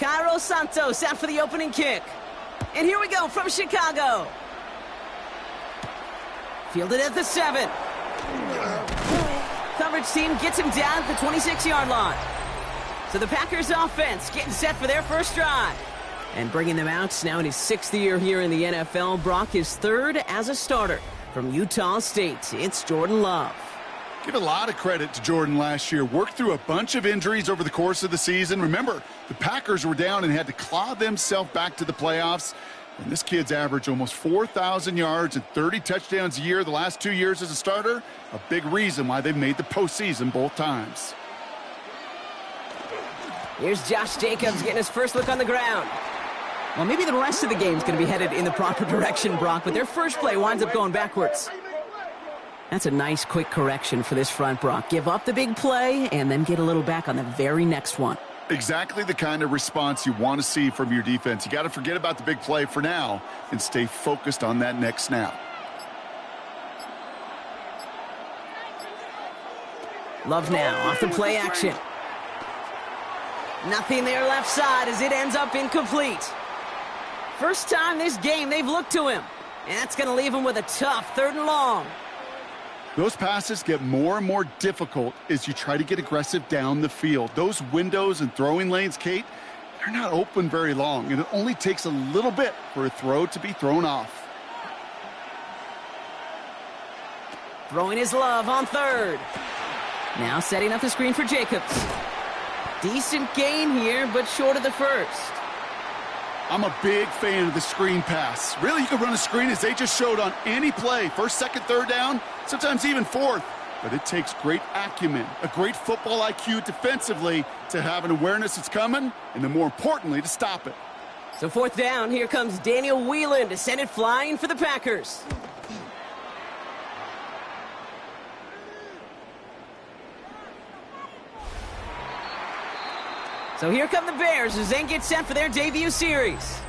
Cairo Santos out for the opening kick. And here we go from Chicago. Fielded at the 7. Coverage team gets him down at the 26-yard line. So the Packers offense getting set for their first drive. And bringing them out now in his 6th year here in the NFL. Brock, his 3rd as a starter from Utah State. It's Jordan Love. Give a lot of credit to Jordan last year. Worked through a bunch of injuries over the course of the season. Remember, the Packers were down and had to claw themselves back to the playoffs. And this kid's averaged almost 4,000 yards and 30 touchdowns a year the last 2 years as a starter. A big reason why they've made the postseason both times. Here's Josh Jacobs getting his first look on the ground. Well, maybe the rest of the game's going to be headed in the proper direction, Brock, but their first play winds up going backwards. That's a nice quick correction for this front, Brock. Give up the big play and then get a little back on the very next one. Exactly the kind of response you want to see from your defense. You got to forget about the big play for now and stay focused on that next snap. Love now off the play action. Nothing there left side as it ends up incomplete. First time this game they've looked to him. And that's going to leave him with a tough 3rd and long. Those passes get more and more difficult as you try to get aggressive down the field. Those windows and throwing lanes, Kate, they're not open very long, and it only takes a little bit for a throw to be thrown off. Throwing his Love on 3rd. Now setting up the screen for Jacobs. Decent gain here, but short of the first. I'm a big fan of the screen pass. Really, you can run a screen as they just showed on any play. 1st, 2nd, 3rd down, sometimes even 4th. But it takes great acumen, a great football IQ defensively to have an awareness it's coming, and then more importantly, to stop it. So 4th down, here comes Daniel Whelan to send it flying for the Packers. So here come the Bears as they get set for their debut series.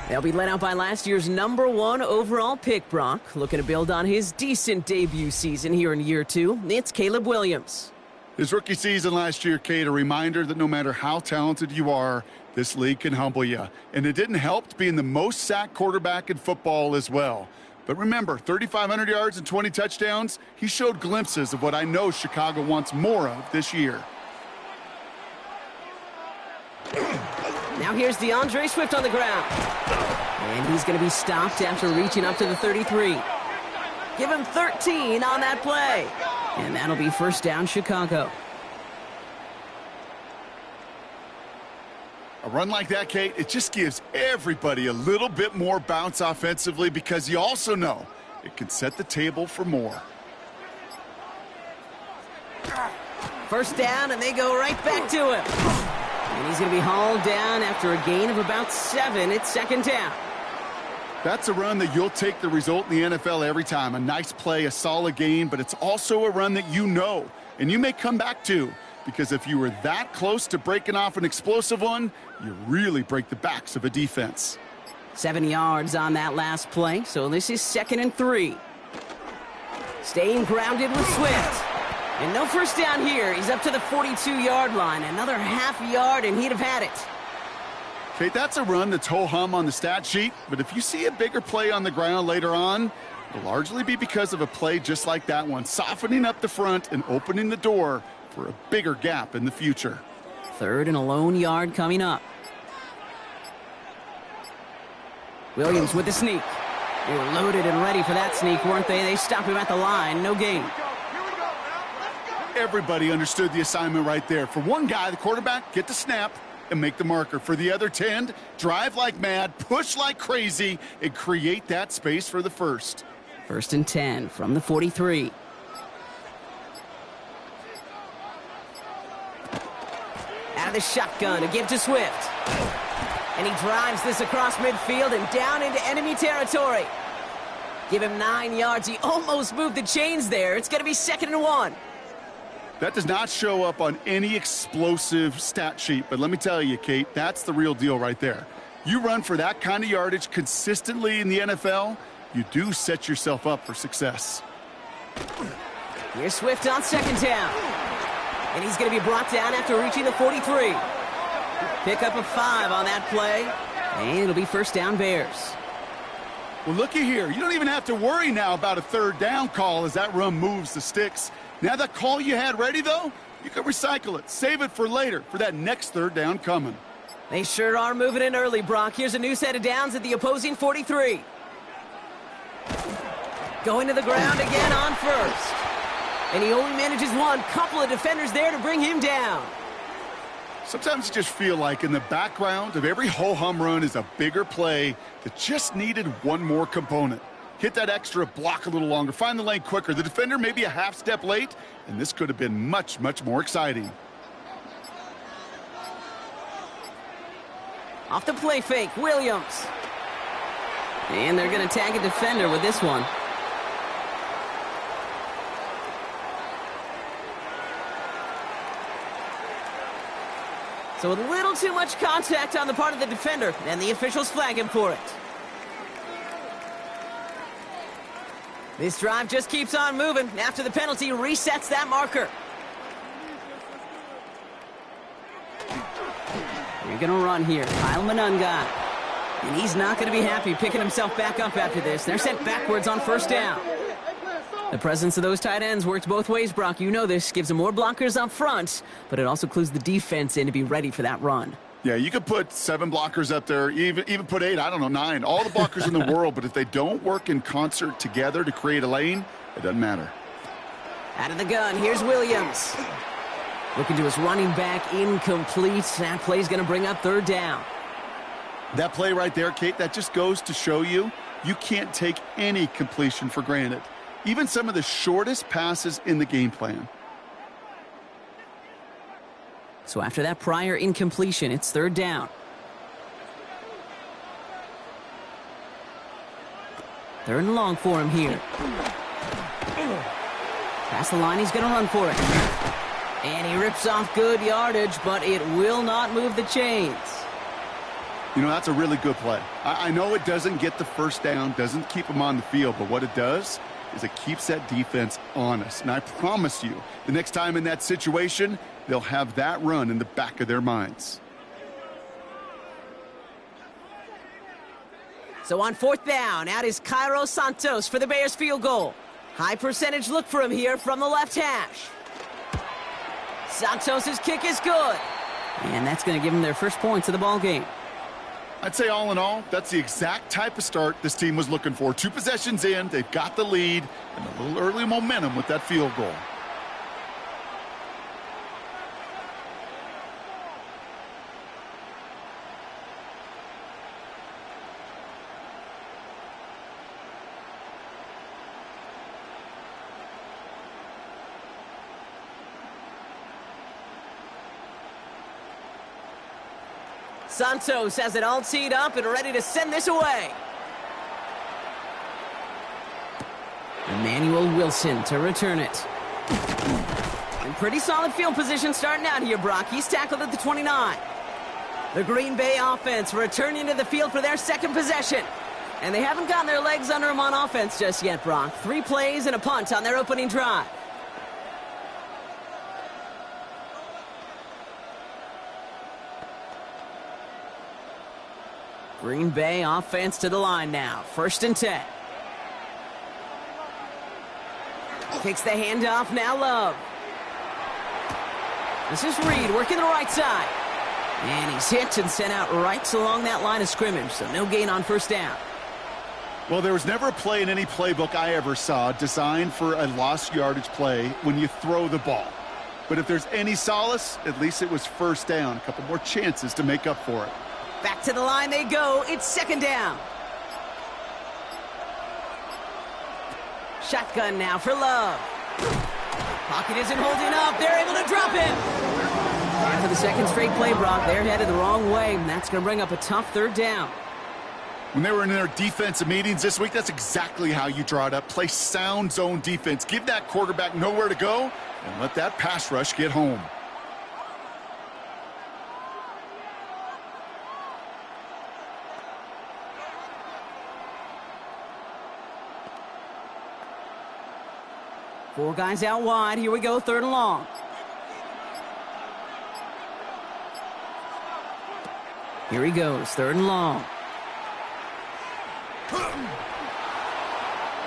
They'll be led out by last year's #1 overall pick, Brock. Looking to build on his decent debut season here in year 2. It's Caleb Williams. His rookie season last year, Kate, a reminder that no matter how talented you are, this league can humble you. And it didn't help being the most sacked quarterback in football as well. But remember, 3,500 yards and 20 touchdowns, he showed glimpses of what I know Chicago wants more of this year. Now here's DeAndre Swift on the ground. And he's going to be stopped after reaching up to the 33. Give him 13 on that play. And that'll be 1st down, Chicago. A run like that, Kate, it just gives everybody a little bit more bounce offensively because you also know it can set the table for more. 1st down, and they go right back to him. And he's going to be hauled down after a gain of about 7. It's 2nd down. That's a run that you'll take the result in the NFL every time. A nice play, a solid gain, but it's also a run that you know and you may come back to because if you were that close to breaking off an explosive one, you really break the backs of a defense. 7 yards on that last play, so this is 2nd and 3. Staying grounded with Swift. And no 1st down here. He's up to the 42-yard line. Another half yard, and he'd have had it. Kate, that's a run that's ho-hum on the stat sheet, but if you see a bigger play on the ground later on, it'll largely be because of a play just like that one, softening up the front and opening the door for a bigger gap in the future. 3rd and a lone yard coming up. Williams with the sneak. They were loaded and ready for that sneak, weren't they? They stop him at the line. No gain. Everybody understood the assignment right there. For one guy, the quarterback, get the snap and make the marker. For the other 10, drive like mad, push like crazy, and create that space for the 1st. 1st and 10 from the 43. Out of the shotgun to give to Swift. And he drives this across midfield and down into enemy territory. Give him 9 yards. He almost moved the chains there. It's going to be 2nd and 1. That does not show up on any explosive stat sheet, but let me tell you, Kate, that's the real deal right there. You run for that kind of yardage consistently in the NFL, you do set yourself up for success. Here's Swift on 2nd down. And he's going to be brought down after reaching the 43. Pick up a 5 on that play, and it'll be first down Bears. Well, looky here. You don't even have to worry now about a third down call as that run moves the sticks. Now that call you had ready, though, you can recycle it. Save it for later for that next third down coming. They sure are moving in early, Brock. Here's a new set of downs at the opposing 43. Going to the ground again on first. And he only manages one. Couple of defenders there to bring him down. Sometimes you just feel like in the background of every ho-hum run is a bigger play that just needed one more component. Hit that extra block a little longer, find the lane quicker. The defender may be a half step late, and this could have been much, much more exciting. Off the play fake, Williams. And they're going to tag a defender with this one. So a little too much contact on the part of the defender, and the officials flag him for it. This drive just keeps on moving. After the penalty, resets that marker. You're going to run here. Kyle Monunga. And he's not going to be happy picking himself back up after this. They're sent backwards on first down. The presence of those tight ends works both ways, Brock. You know this. Gives them more blockers up front, but it also clues the defense in to be ready for that run. Yeah, you could put 7 blockers up there, even put 8, I don't know, 9. All the blockers in the world, but if they don't work in concert together to create a lane, it doesn't matter. Out of the gun, here's Williams. Looking to his running back, incomplete. That play's going to bring up third down. That play right there, Kate, that just goes to show you can't take any completion for granted. Even some of the shortest passes in the game plan. So after that prior incompletion, it's third down. Third and long for him here. Past the line, he's going to run for it. And he rips off good yardage, but it will not move the chains. You know, that's a really good play. I know it doesn't get the first down, doesn't keep him on the field, but what it does is it keeps that defense honest. And I promise you, the next time in that situation, they'll have that run in the back of their minds. So on fourth down, out is Cairo Santos for the Bears field goal. High percentage look for him here from the left hash. Santos' kick is good. And that's going to give them their first points of the ball game. I'd say all in all, that's the exact type of start this team was looking for. 2 possessions in, they've got the lead, and a little early momentum with that field goal. Santos has it all teed up and ready to send this away. Emmanuel Wilson to return it. In pretty solid field position starting out here, Brock. He's tackled at the 29. The Green Bay offense returning to the field for their second possession. And they haven't gotten their legs under them on offense just yet, Brock. 3 plays and a punt on their opening drive. Green Bay offense to the line now. 1st and 10. Takes the handoff, now Love. This is Reed working the right side. And he's hit and sent out right along that line of scrimmage, so no gain on first down. Well, there was never a play in any playbook I ever saw designed for a lost yardage play when you throw the ball. But if there's any solace, at least it was first down. A couple more chances to make up for it. Back to the line they go. It's 2nd down. Shotgun now for Love. Pocket isn't holding up. They're able to drop him. And for the second straight play, Brock, they're headed the wrong way. And that's going to bring up a tough 3rd down. When they were in their defensive meetings this week, that's exactly how you draw it up. Play sound zone defense. Give that quarterback nowhere to go and let that pass rush get home. Four guys out wide. Here we go, 3rd and long. Here he goes, 3rd and long.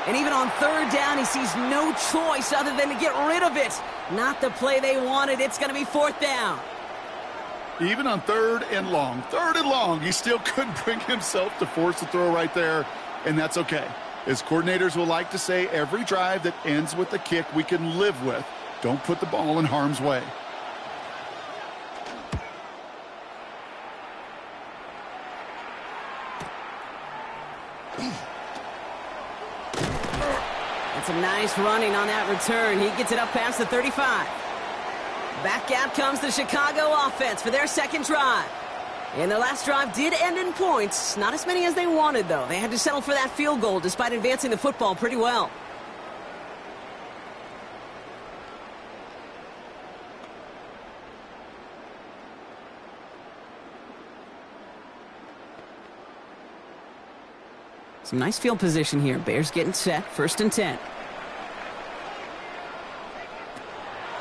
And even on 3rd down, he sees no choice other than to get rid of it. Not the play they wanted. It's going to be 4th down. Even on 3rd and long, he still couldn't bring himself to force a throw right there, and that's okay. As coordinators will like to say, every drive that ends with a kick we can live with. Don't put the ball in harm's way. That's a nice running on that return. He gets it up past the 35. Back out comes the Chicago offense for their 2nd drive. And their last drive did end in points. Not as many as they wanted, though. They had to settle for that field goal despite advancing the football pretty well. Some nice field position here. Bears getting set. 1st and 10.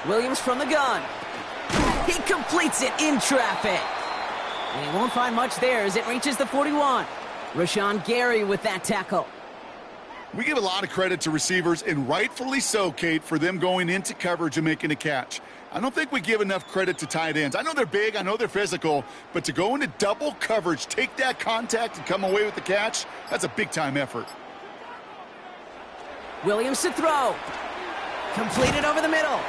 Williams from the gun. He completes it in traffic. And he won't find much there as it reaches the 41. Rashawn Gary with that tackle. We give a lot of credit to receivers, and rightfully so, Kate, for them going into coverage and making a catch. I don't think we give enough credit to tight ends. I know they're big, I know they're physical, but to go into double coverage, take that contact, and come away with the catch, that's a big-time effort. Williams to throw. Completed over the middle.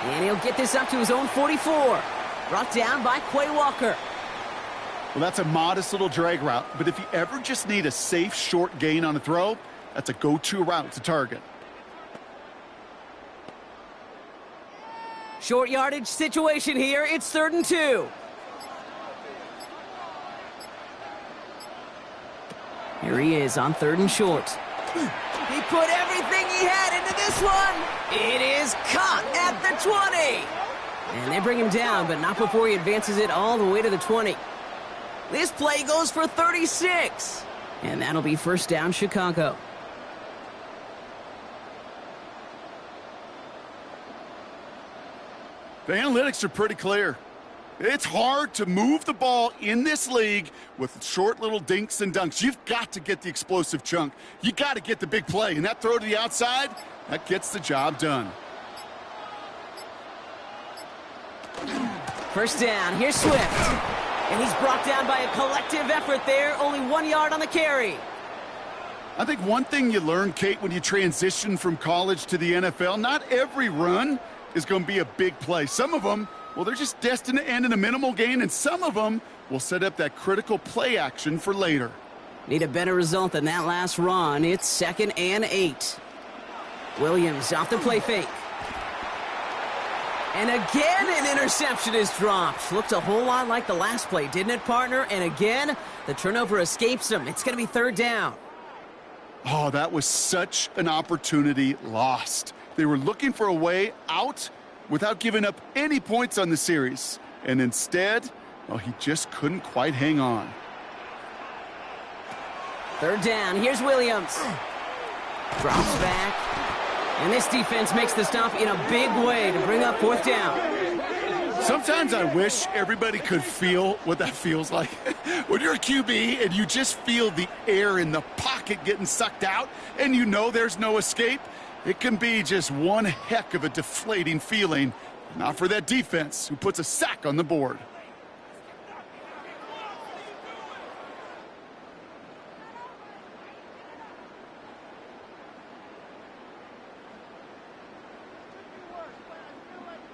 And he'll get this up to his own 44. Brought down by Quay Walker. Well, that's a modest little drag route, but if you ever just need a safe, short gain on a throw, that's a go-to route to target. Short yardage situation here. It's 3rd and 2. Here he is on 3rd and short. He put everything he had into this one. It is caught at the 20. And they bring him down, but not before he advances it all the way to the 20. This play goes for 36. And that'll be 1st down, Chicago. The analytics are pretty clear. It's hard to move the ball in this league with short little dinks and dunks. You've got to get the explosive chunk. You got to get the big play. And that throw to the outside, that gets the job done. 1st down. Here's Swift. And he's brought down by a collective effort there. Only 1 yard on the carry. I think one thing you learn, Kate, when you transition from college to the NFL, not every run is going to be a big play. Some of them, well, they're just destined to end in a minimal gain, and some of them will set up that critical play action for later. Need a better result than that last run. It's 2nd and 8. Williams off the play fake. And again, an interception is dropped. Looked a whole lot like the last play, didn't it, partner? And again, the turnover escapes him. It's going to be 3rd down. Oh, that was such an opportunity lost. They were looking for a way out without giving up any points on the series. And instead, well, he just couldn't quite hang on. 3rd down. Here's Williams. Drops back. And this defense makes the stop in a big way to bring up 4th down. Sometimes I wish everybody could feel what that feels like. When you're a QB and you just feel the air in the pocket getting sucked out and you know there's no escape, it can be just one heck of a deflating feeling. Not for that defense who puts a sack on the board.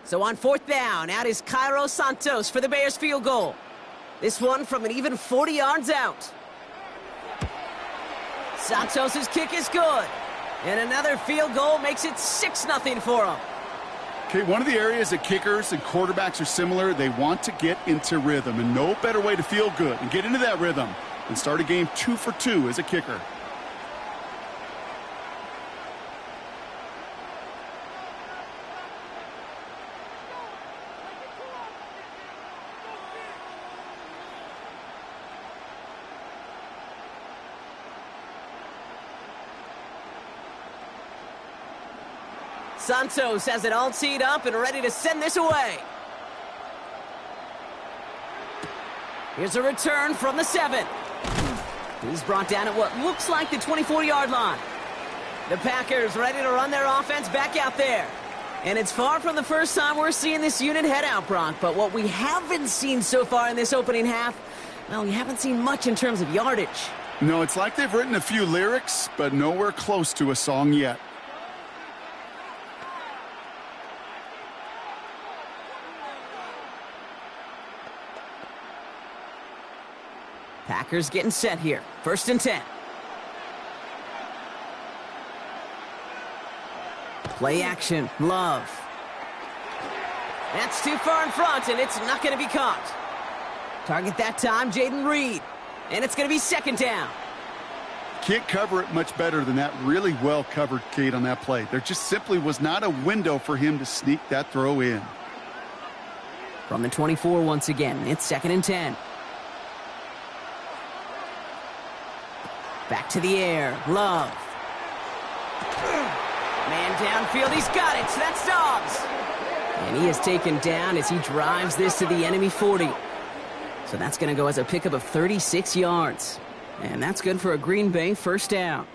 So on 4th down, out is Cairo Santos for the Bears field goal. This one from an even 40 yards out. Santos' kick is good. And another field goal makes it 6-0 for him. Okay, one of the areas that kickers and quarterbacks are similar, they want to get into rhythm. And no better way to feel good and get into that rhythm than start a game 2 for 2 as a kicker. Santos has it all teed up and ready to send this away. Here's a return from the 7. He's brought down at what looks like the 24-yard line. The Packers ready to run their offense back out there. And it's far from the first time we're seeing this unit head out, Brock. But what we haven't seen so far in this opening half, well, we haven't seen much in terms of yardage. No, it's like they've written a few lyrics, but nowhere close to a song yet. Packers getting set here. 1st and 10. Play action. Love. That's too far in front, and it's not going to be caught. Target that time, Jayden Reed. And it's going to be 2nd down. Can't cover it much better than that. Really well covered, Kate, on that play. There just simply was not a window for him to sneak that throw in. From the 24 once again, it's 2nd and 10. Back to the air. Love. Man downfield. He's got it. That's Dobbs. And he is taken down as he drives this to the enemy 40. So that's going to go as a pickup of 36 yards. And that's good for a Green Bay 1st down.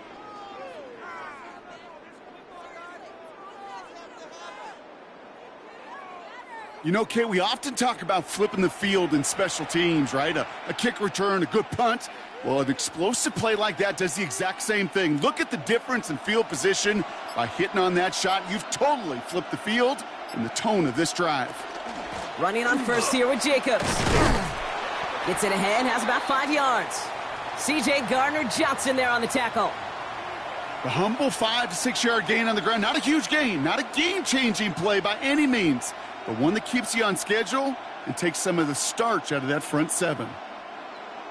You know, Kate, we often talk about flipping the field in special teams, right? A kick return, a good punt. Well, an explosive play like that does the exact same thing. Look at the difference in field position. By hitting on that shot, you've totally flipped the field and the tone of this drive. Running on first here with Jacobs. Gets it ahead, has about 5 yards. C.J. Gardner-Johnson there on the tackle. The humble 5 to 6 yard gain on the ground. Not a huge gain, not a game-changing play by any means, but one that keeps you on schedule and takes some of the starch out of that front 7.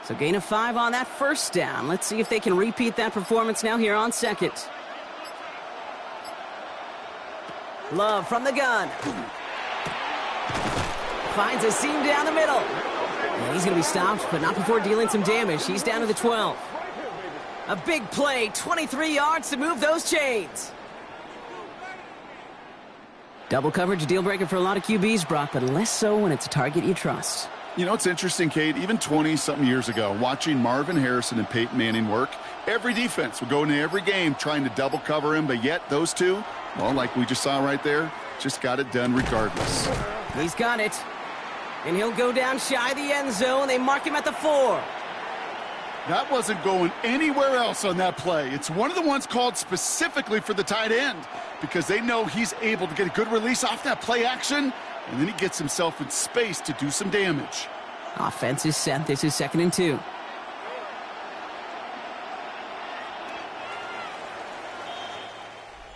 So gain of 5 on that 1st down. Let's see if they can repeat that performance now here on 2nd. Love from the gun. Finds a seam down the middle. And he's going to be stopped, but not before dealing some damage. He's down to the 12. A big play, 23 yards to move those chains. Double coverage, deal breaker for a lot of QBs, Brock, but less so when it's a target you trust. You know, it's interesting, Kate, even 20-something years ago, watching Marvin Harrison and Peyton Manning work, every defense would go into every game trying to double cover him, but yet those two, well, like we just saw right there, just got it done regardless. He's got it. And he'll go down shy of the end zone. They mark him at the 4. That wasn't going anywhere else on that play. It's one of the ones called specifically for the tight end because they know he's able to get a good release off that play action, and then he gets himself in space to do some damage. Offense is set. This is 2nd and 2.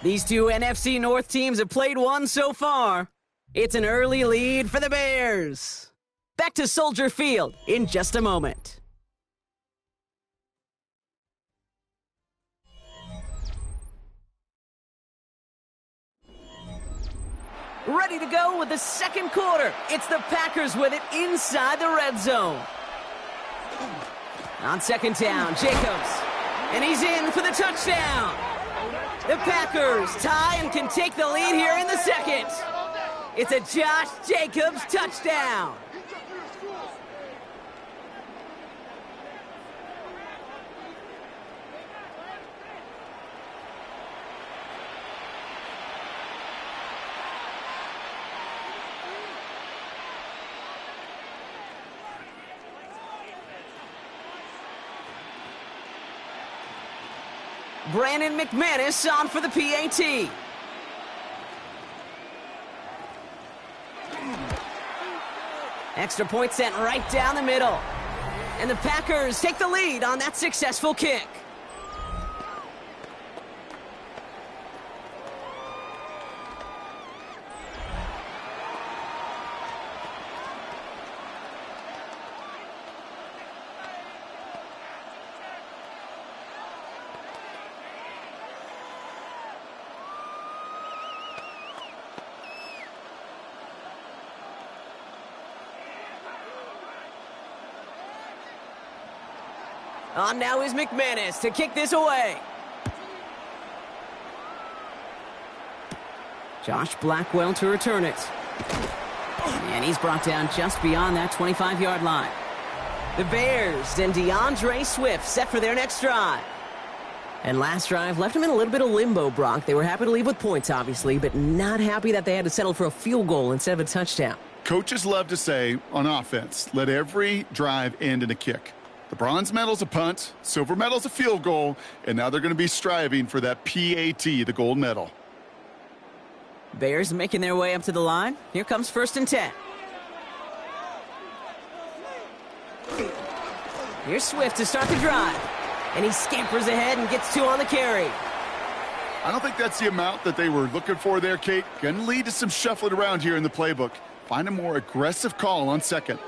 These two NFC North teams have played one so far. It's an early lead for the Bears. Back to Soldier Field in just a moment. Ready to go with the 2nd quarter. It's the Packers with it inside the red zone. On 2nd down, Jacobs. And he's in for the touchdown. The Packers tie and can take the lead here in the 2nd. It's a Josh Jacobs touchdown. Brandon McManus on for the PAT. Extra point sent right down the middle. And the Packers take the lead on that successful kick. On now is McManus to kick this away. Josh Blackwell to return it. And he's brought down just beyond that 25-yard line. The Bears and DeAndre Swift set for their next drive. And last drive left them in a little bit of limbo, Brock. They were happy to leave with points, obviously, but not happy that they had to settle for a field goal instead of a touchdown. Coaches love to say, on offense, let every drive end in a kick. The bronze medal's a punt, silver medal's a field goal, and now they're going to be striving for that PAT, the gold medal. Bears making their way up to the line. Here comes 1st and 10. Here's Swift to start the drive. And he scampers ahead and gets 2 on the carry. I don't think that's the amount that they were looking for there, Kate. Going to lead to some shuffling around here in the playbook. Find a more aggressive call on 2nd.